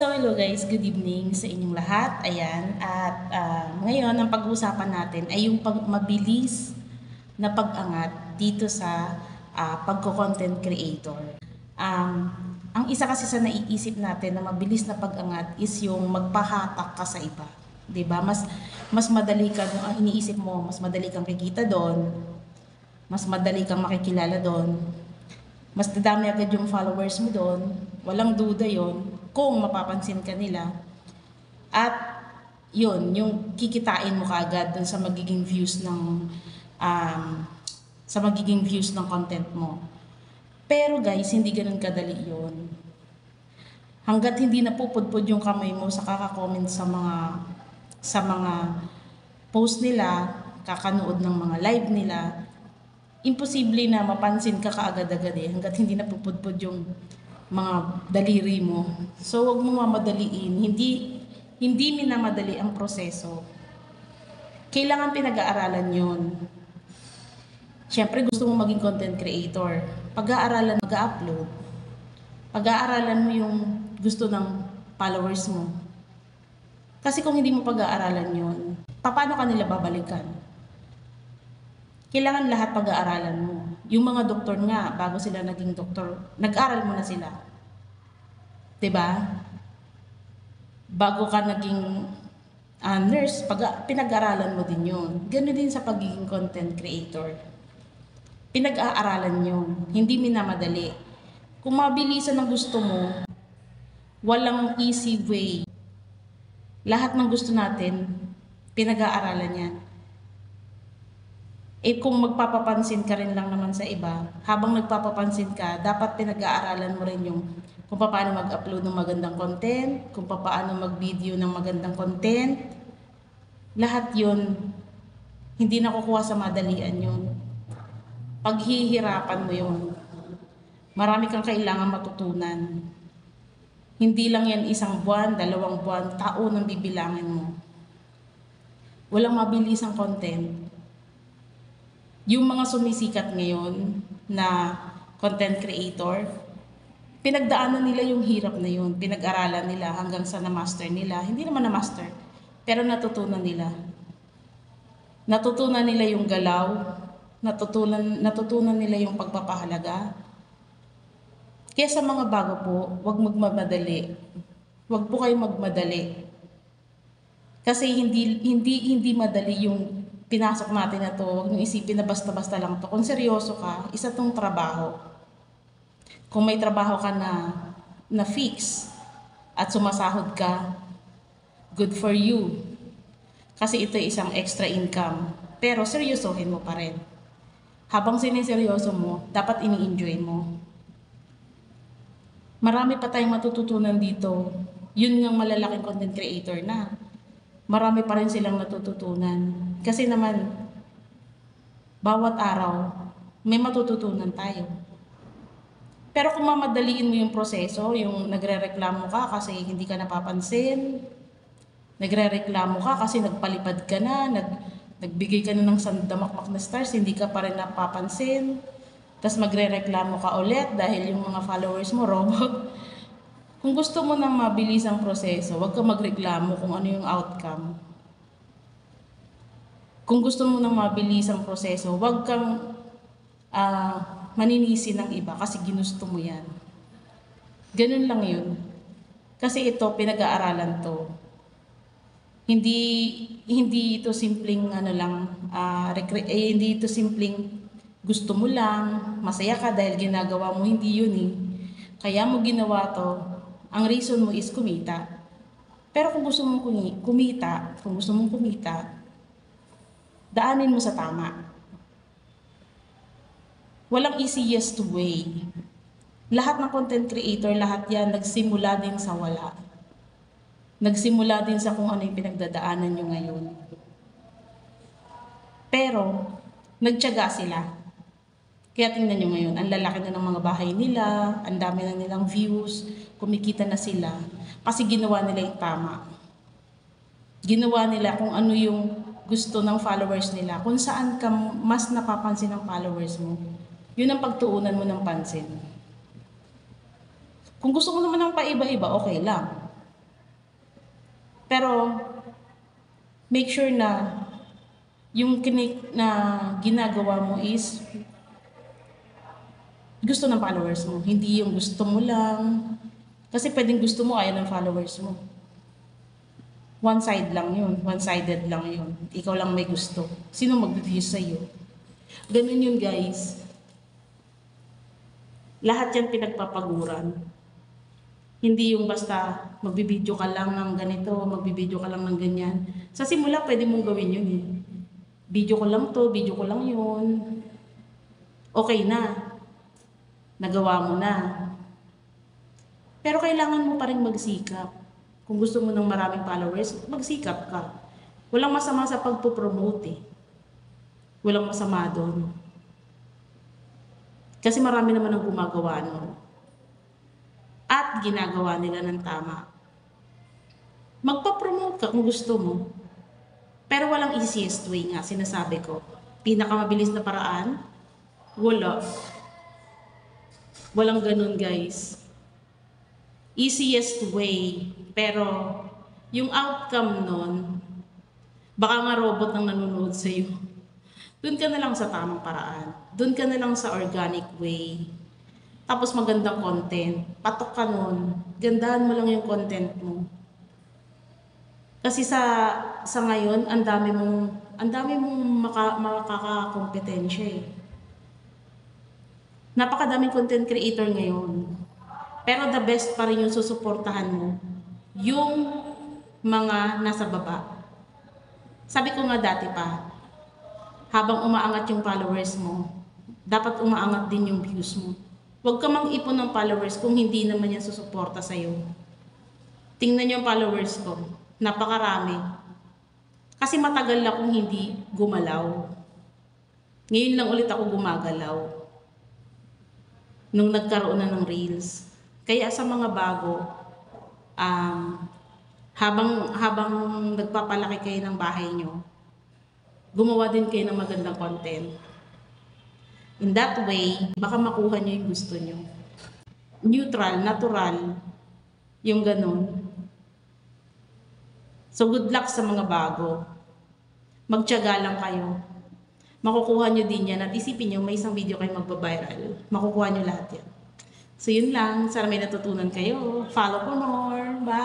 So hello guys, good evening sa inyong lahat. Ayan, at ngayon ang pag-uusapan natin ay yung mabilis na pag-angat dito sa pagko-content creator. Ang isa kasi sa naiisip natin na mabilis na pag-angat is yung magpahatak ka sa iba. 'Di ba? Mas madali ka ang iniisip mo, mas madali kang kikita doon, mas madali kang makikilala doon, mas dadami agad yung followers mo doon, walang duda yon kung mapapansin ka nila. At yun, yung kikitain mo kaagad dun sa magiging views ng content mo. Pero guys, hindi ganun kadali yun. Hanggat hindi napupudpud yung kamay mo sa kaka-comment sa mga post nila, kakanood ng mga live nila, imposible na mapansin ka kaagad-agad hanggat hindi napupudpud yung mga daliri mo. So wag mo mamadaliin, hindi minamadali ang proseso. Kailangan pinag-aaralan 'yon. Siyempre gusto mo maging content creator, pag-aaralan, mag-upload. Pag-aaralan mo yung gusto ng followers mo. Kasi kung hindi mo pag-aaralan 'yon, paano ka nila babalikan? Kailangan lahat pag-aaralan mo. Yung mga doktor nga, bago sila naging doktor, nag-aral mo na sila. 'Di ba? Bago ka naging nurse, pinag-aaralan mo din yun. Ganoon din sa pagiging content creator. Pinag-aaralan yun. Hindi minamadali. Kung mabilisan ang gusto mo, walang easy way. Lahat ng gusto natin, pinag-aaralan yan. Kung magpapapansin ka rin lang naman sa iba, habang nagpapapansin ka, dapat pinag-aaralan mo rin yung kung paano mag-upload ng magandang content, kung paano mag-video ng magandang content. Lahat yun, hindi nakukuha sa madalian yun. Paghihirapan mo yun. Marami kang kailangan matutunan. Hindi lang yan 1 buwan, 2 buwan, taon ang bibilangin mo. Walang mabilisang content. Yung mga sumisikat ngayon na content creator, pinagdaanan nila yung hirap na yun. Pinag-aralan nila hanggang sa na-master nila. Hindi naman na-master, pero natutunan nila. Natutunan nila yung galaw, natutunan nila yung pagpapahalaga. Kaya sa mga bago po, huwag magmamadali. Huwag po kayo magmadali. Kasi hindi madali yung pinasok natin na to. Huwag nyo isipin na basta-basta lang to. Kung seryoso ka, isa tong trabaho. Kung may trabaho ka na fix at sumasahod ka, good for you. Kasi ito isang extra income. Pero seryosohin mo pa rin. Habang siniseryoso mo, dapat ini-enjoy mo. Marami pa tayong matututunan dito. Yun yung malalaking content creator na. Marami pa rin silang natututunan. Kasi naman, bawat araw, may matututunan tayo. Pero kung mamadaliin mo yung proseso, yung nagre-reklamo ka kasi hindi ka napapansin, nagre-reklamo ka kasi nagpalipad ka na, nagbigay ka na ng sandamakmak na stars, hindi ka pa rin napapansin, tapos magre-reklamo ka ulit dahil yung mga followers mo, robot. Kung gusto mo ng mabilis ang proseso, huwag kang magreklamo kung ano yung outcome. Kung gusto mo ng mabilis ang proseso, huwag kang maninisi ng iba kasi ginusto mo yan. Ganun lang yun. Kasi ito, pinag-aaralan to. Hindi ito simpleng hindi ito simpleng gusto mo lang, masaya ka dahil ginagawa mo, hindi yun Kaya mo ginawa to, ang reason mo is kumita. Pero kung gusto mong kumita, daanin mo sa tama. Walang easiest way. Lahat ng content creator, lahat yan, nagsimula din sa wala. Nagsimula din sa kung ano yung pinagdadaanan nyo ngayon. Pero, nagtiyaga sila. Kaya tingnan nyo ngayon, ang lalaki na ng mga bahay nila, ang dami na nilang views, kumikita na sila. Kasi ginawa nila yung tama. Ginawa nila kung ano yung gusto ng followers nila, kung saan ka mas napapansin ng followers mo. Yun ang pagtuunan mo ng pansin. Kung gusto mo naman ng paiba-iba, okay lang. Pero, make sure na yung na ginagawa mo is gusto ng followers mo. Hindi yung gusto mo lang. Kasi pwedeng gusto mo, ayaw ng followers mo. One side lang yun. One-sided lang yun. Ikaw lang may gusto. Sino mag-views sa'yo? Ganun yun, guys. Lahat yan pinagpapaguran. Hindi yung basta magbibideo ka lang ng ganito, magbibideo ka lang ng ganyan. Sa simula, pwede mong gawin yun eh. Video ko lang to, video ko lang yun. Okay na. Nagawa mo na. Pero kailangan mo pa rin magsikap. Kung gusto mo ng maraming followers, magsikap ka. Walang masama sa pagpo-promote eh. Walang masama doon. Kasi marami naman ang gumagawa nun. At ginagawa nila ng tama. Magpa-promote ka kung gusto mo. Pero walang easiest way nga, sinasabi ko. Pinakamabilis na paraan, wala. Walang ganun, guys. Easiest way. Pero, yung outcome nun, baka nga robot ang nanonood sa'yo. Doon ka na lang sa tamang paraan. Doon ka na lang sa organic way. Tapos magandang content. Patok ka nun. Gandahan mo lang yung content mo. Kasi sa ngayon, ang dami mong makakakompetensya eh. Napakadaming content creator ngayon. Pero the best pa rin yung susuportahan mo. Yung mga nasa baba. Sabi ko nga dati pa, habang umaangat yung followers mo, dapat umaangat din yung views mo. Huwag ka mang-ipon ng followers kung hindi naman yan susuporta sa'yo. Tingnan yung followers ko. Napakarami. Kasi matagal na akong hindi gumalaw. Ngayon lang ulit ako gumagalaw. Nung nagkaroon na ng Reels. Kaya sa mga bago, habang nagpapalaki kayo ng bahay nyo, gumawa din kayo ng magandang content. In that way, baka makuha nyo yung gusto nyo. Neutral, natural, yung ganun. So good luck sa mga bago. Magtiyaga lang kayo. Makukuha nyo din yan at isipin nyo may isang video kayo magbabiral. Makukuha nyo lahat yan. So yun lang. Sana may natutunan kayo. Follow for more. Bye!